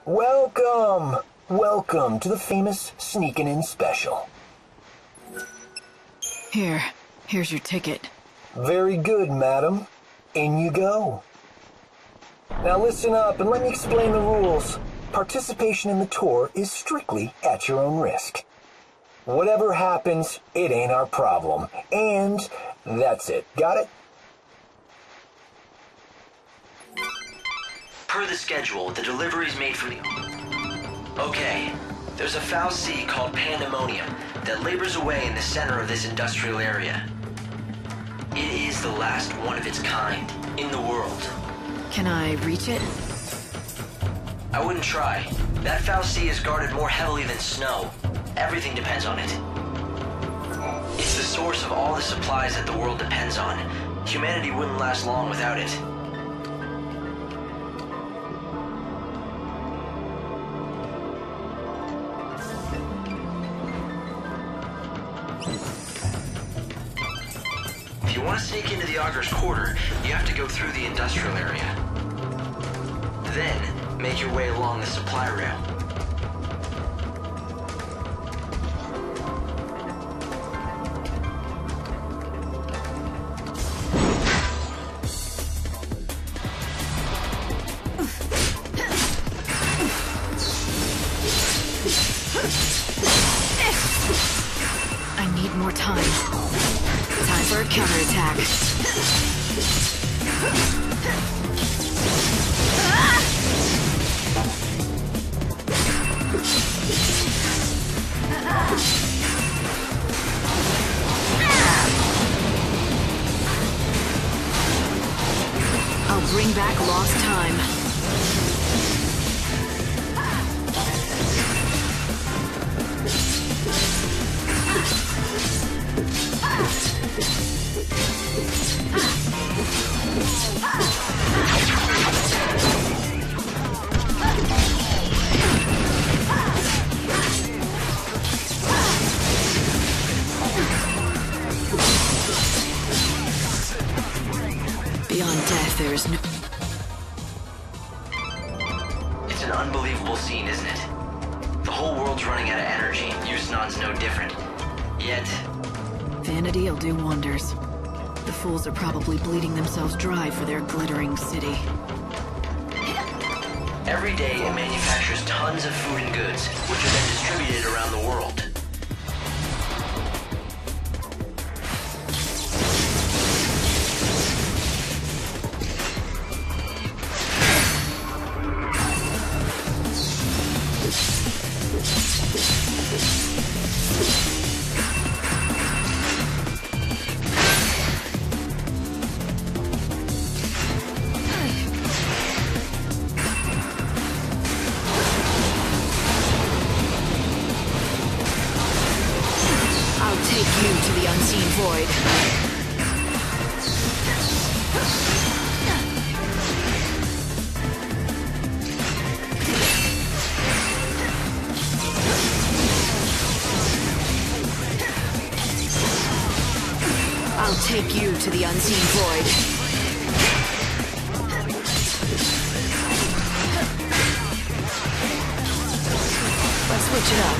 Welcome! Welcome to the famous Sneakin' In Special. Here's your ticket. Very good, madam. In you go. Now listen up and let me explain the rules. Participation in the tour is strictly at your own risk. Whatever happens, it ain't our problem. And that's it. Got it? Per the schedule, the delivery's made from the... Okay, there's a foul sea called Pandemonium that labors away in the center of this industrial area. It is the last one of its kind in the world. Can I reach it? I wouldn't try. That foul sea is guarded more heavily than snow. Everything depends on it. It's the source of all the supplies that the world depends on. Humanity wouldn't last long without it. If you want to sneak into the Augur's Quarter, you have to go through the industrial area. Then, make your way along the supply rail. I need more time. Time for a counterattack. I'll bring back lost time. Beyond death, there is no... It's an unbelievable scene, isn't it? The whole world's running out of energy, and Yusnan's no different. Yet... Vanity'll do wonders. The fools are probably bleeding themselves dry for their glittering city. Every day it manufactures tons of food and goods, which are then distributed around the world. Take you to the unseen void. I'll take you to the unseen void. Let's switch it up.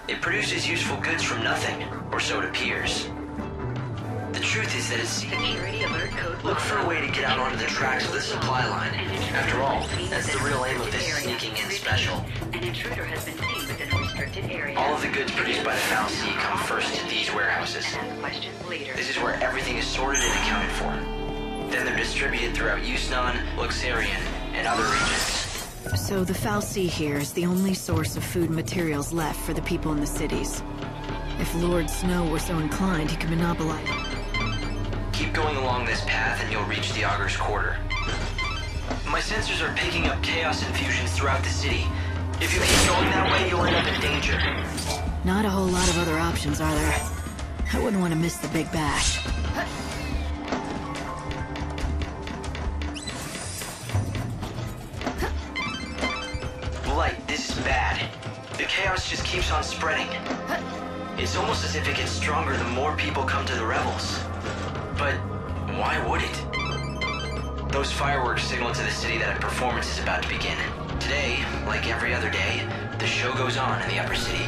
It produces useful goods from nothing, or so it appears. The truth is that it's... Look for a way to get out onto the tracks of the supply line. After all, that's the real aim of this sneaking in special. An intruder has been seen within a restricted area. All of the goods produced by the Foul Sea come first to these warehouses. This is where everything is sorted and accounted for. Then they're distributed throughout Yusnan, Luxarian, and other regions. So the Foul Sea here is the only source of food and materials left for the people in the cities. If Lord Snow were so inclined, he could monopolize. Keep going along this path and you'll reach the Augur's Quarter. My sensors are picking up chaos infusions throughout the city. If you keep going that way, you'll end up in danger. Not a whole lot of other options, are there? I wouldn't want to miss the big bash. light, this is bad. The chaos just keeps on spreading. It's almost as if it gets stronger the more people come to the revels. But why would it? Those fireworks signal to the city that a performance is about to begin. Today, like every other day, the show goes on in the upper city.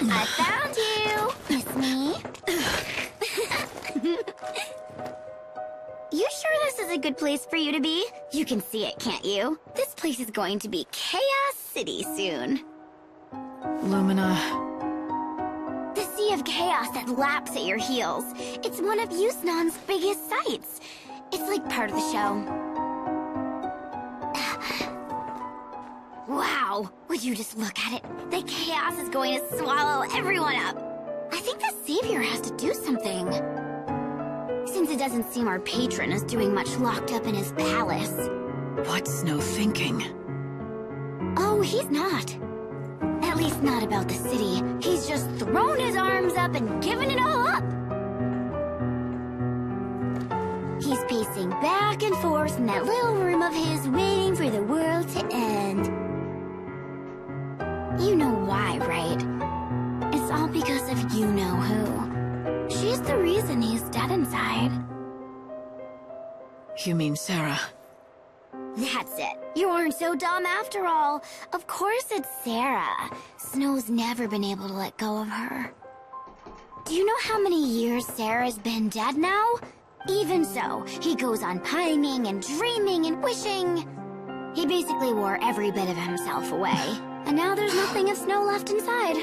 I found you! It's me. You sure this is a good place for you to be? You can see it, can't you? This place is going to be Chaos City soon. Lumina. The sea of chaos that laps at your heels. It's one of Yusnaan's biggest sights. It's like part of the show. Wow, would you just look at it? The chaos is going to swallow everyone up. I think the Saviour has to do something. Since it doesn't seem our patron is doing much locked up in his palace. What's Snow thinking? Oh, he's not. At least not about the city. He's just thrown his arms up and given it all up. He's pacing back and forth in that little room of his, waiting for the world to end. You know why, right? It's all because of you-know-who. She's the reason he's dead inside. You mean Sarah? That's it. You aren't so dumb after all. Of course it's Sarah. Snow's never been able to let go of her. Do you know how many years Sarah's been dead now? Even so, he goes on pining and dreaming and wishing. He basically wore every bit of himself away. And now there's nothing of Snow left inside.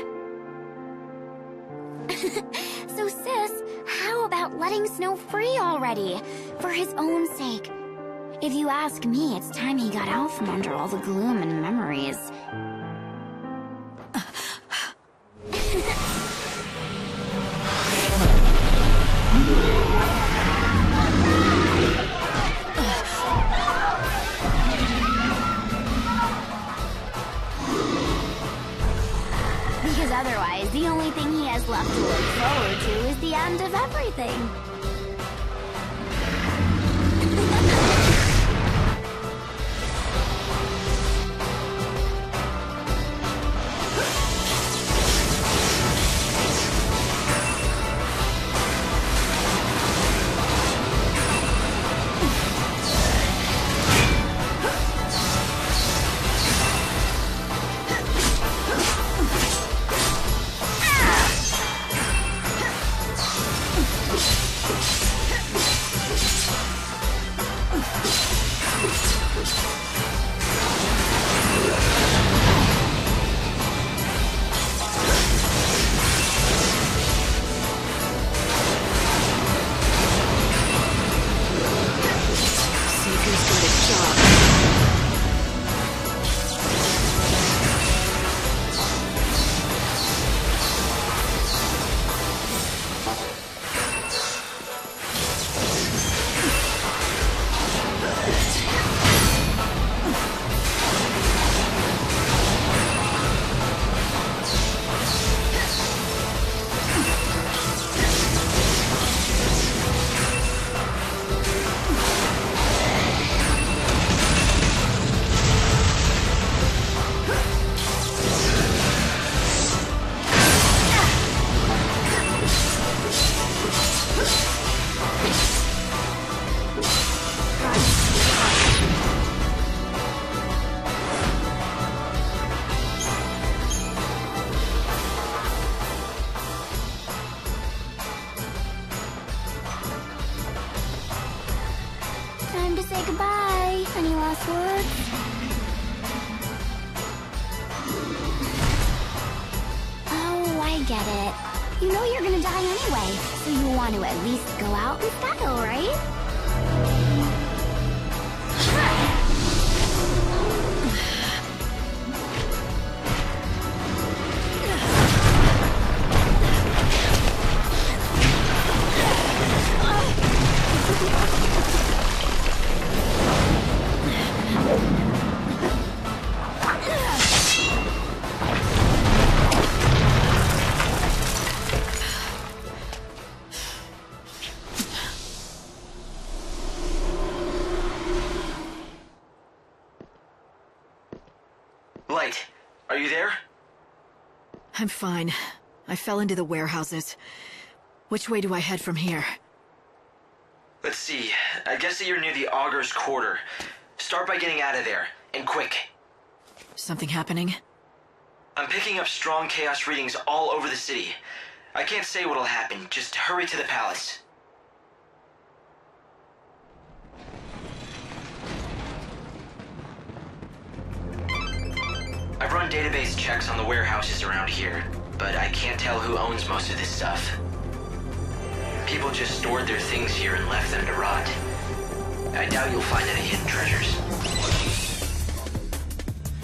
So sis, how about letting Snow free already? For his own sake. If you ask me, it's time he got out from under all the gloom and memories. Because otherwise, the only thing he has left to look forward to is the end of everything. Time to say goodbye. Any last words? Oh, I get it. You know you're gonna die anyway, so you want to at least go out and battle, right? Light, are you there? I'm fine. I fell into the warehouses. Which way do I head from here? Let's see. I guess that you're near the Augur's Quarter. Start by getting out of there, and quick. Something happening? I'm picking up strong chaos readings all over the city. I can't say what'll happen. Just hurry to the palace. I've run database checks on the warehouses around here, but I can't tell who owns most of this stuff. People just stored their things here and left them to rot. I doubt you'll find any hidden treasures.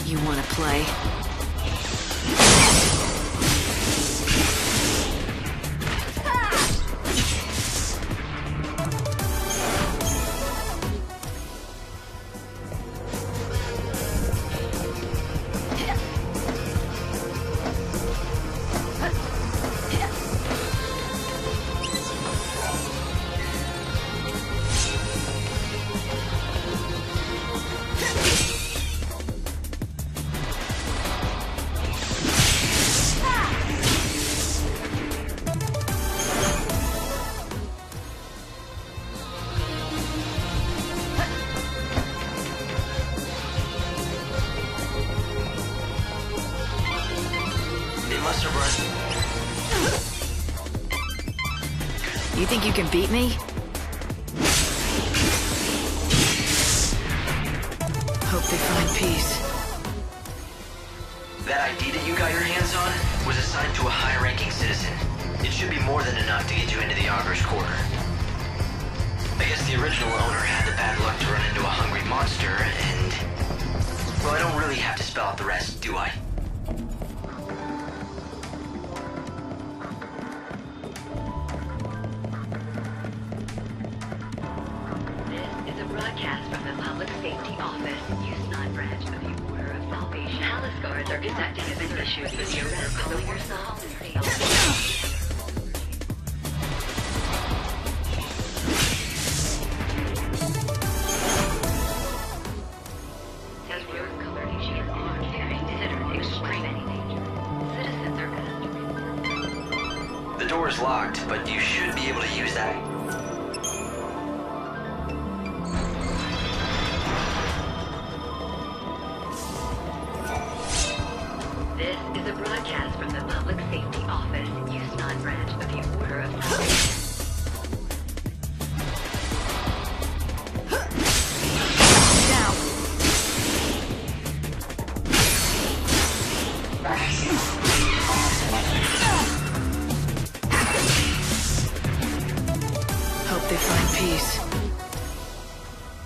You wanna play? You think you can beat me? Hope they find peace. That ID that you got your hands on was assigned to a high-ranking citizen. It should be more than enough to get you into the Augur's Quarter. I guess the original owner had the bad luck to run into a hungry monster, and... well, I don't really have to spell out the rest, do I? Broadcast from the Public Safety Office, XIII branch of the Order of Salvation. Palace guards are conducting an issue for the arrest of the Warsaw As rose-colored issues are considered extreme danger. Citizens are asked. The door is locked, but you should be able to use that. This is a broadcast from the Public Safety Office, XIII branch of the Order of Salvation. Hope they find peace.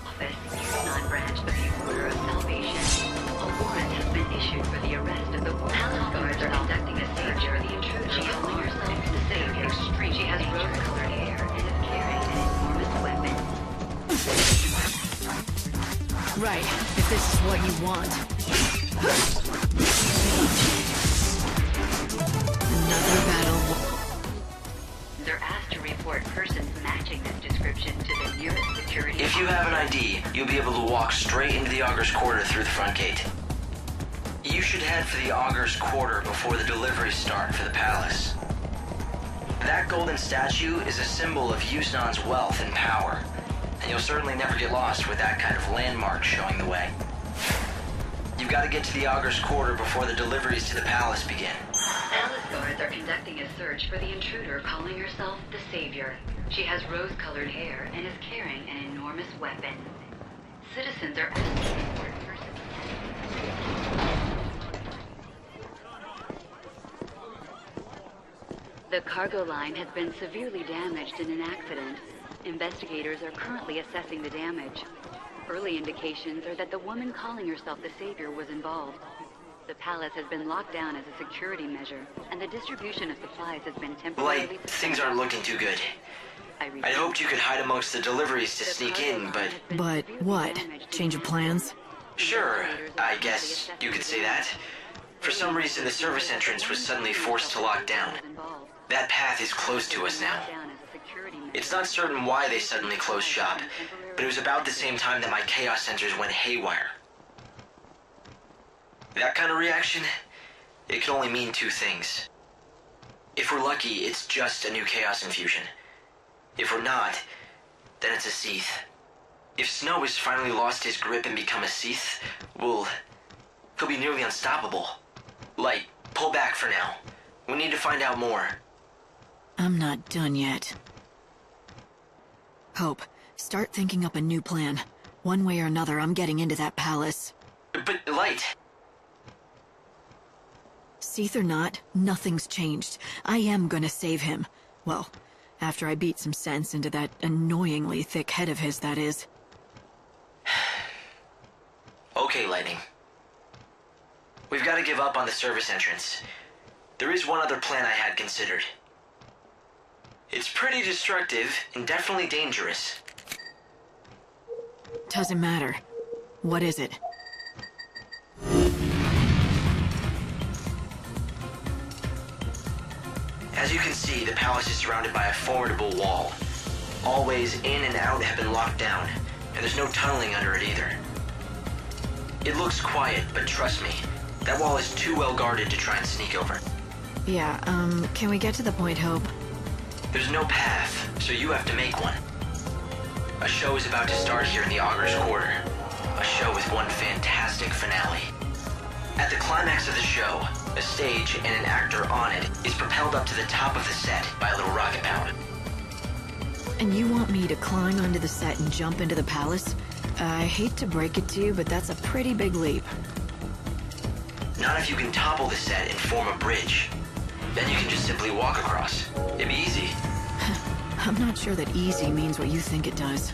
Office, XIII branch of the Order of Salvation. A warrant has been issued for the arrest of the Palace guards are conducting a search for the intruder. She calling herself the Saviour. Extreme. She has rose-colored hair and is carrying an enormous weapon. Right, if this is what you want. Another battle. They're asked to report persons matching this description to the nearest security. If you have an ID, you'll be able to walk straight into the Augur's Quarter through the front gate. You should head for the Augur's Quarter before the deliveries start for the palace. That golden statue is a symbol of XIII's wealth and power, and you'll certainly never get lost with that kind of landmark showing the way. You've got to get to the Augur's Quarter before the deliveries to the palace begin. Palace guards are conducting a search for the intruder calling herself the Saviour. She has rose-colored hair and is carrying an enormous weapon. Citizens are asked to report persons. The cargo line has been severely damaged in an accident. Investigators are currently assessing the damage. Early indications are that the woman calling herself the Saviour was involved. The palace has been locked down as a security measure, and the distribution of supplies has been temporarily Light, things aren't looking too good. I hoped you could hide amongst the deliveries to sneak in, but... But what? Change of plans? Sure, I guess you could say that. For some reason, the service entrance was suddenly forced to lock down. That path is closed to us now. It's not certain why they suddenly closed shop, but it was about the same time that my chaos sensors went haywire. That kind of reaction, it can only mean two things. If we're lucky, it's just a new Chaos infusion. If we're not, then it's a XIII. If Snow has finally lost his grip and become a XIII, he'll be nearly unstoppable. Light, pull back for now. We need to find out more. I'm not done yet. Hope, start thinking up a new plan. One way or another, I'm getting into that palace. But Light... XIII or not, nothing's changed. I am gonna save him. Well, after I beat some sense into that annoyingly thick head of his, that is. Okay, Lightning. We've got to give up on the service entrance. There is one other plan I had considered. It's pretty destructive and definitely dangerous. Doesn't matter. What is it? As you can see, the palace is surrounded by a formidable wall. All ways in and out have been locked down, and there's no tunneling under it either. It looks quiet, but trust me, that wall is too well guarded to try and sneak over. Yeah, can we get to the point, Hope? There's no path, so you have to make one. A show is about to start here in the Augur's Quarter. A show with one fantastic finale. At the climax of the show, a stage and an actor on it is propelled up to the top of the set by a little rocket power. And you want me to climb onto the set and jump into the palace? I hate to break it to you, but that's a pretty big leap. Not if you can topple the set and form a bridge. Then you can just simply walk across. It'd be easy. I'm not sure that easy means what you think it does.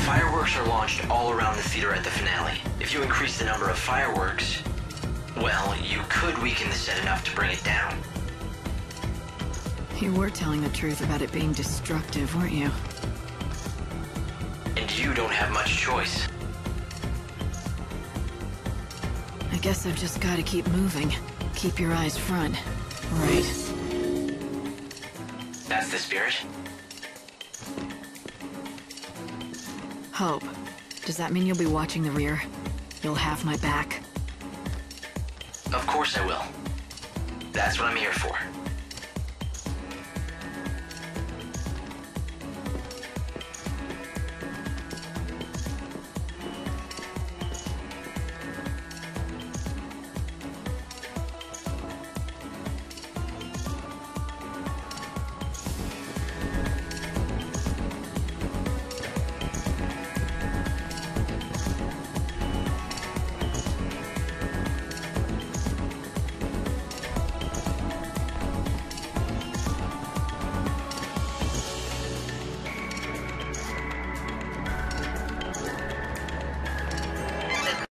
Fireworks are launched all around the theater at the finale. If you increase the number of fireworks, well, you could weaken the set enough to bring it down. You were telling the truth about it being destructive, weren't you? And you don't have much choice. I guess I've just got to keep moving. Keep your eyes front. Right. That's the spirit? Hope. Does that mean you'll be watching the rear? You'll have my back. Of course I will. That's what I'm here for.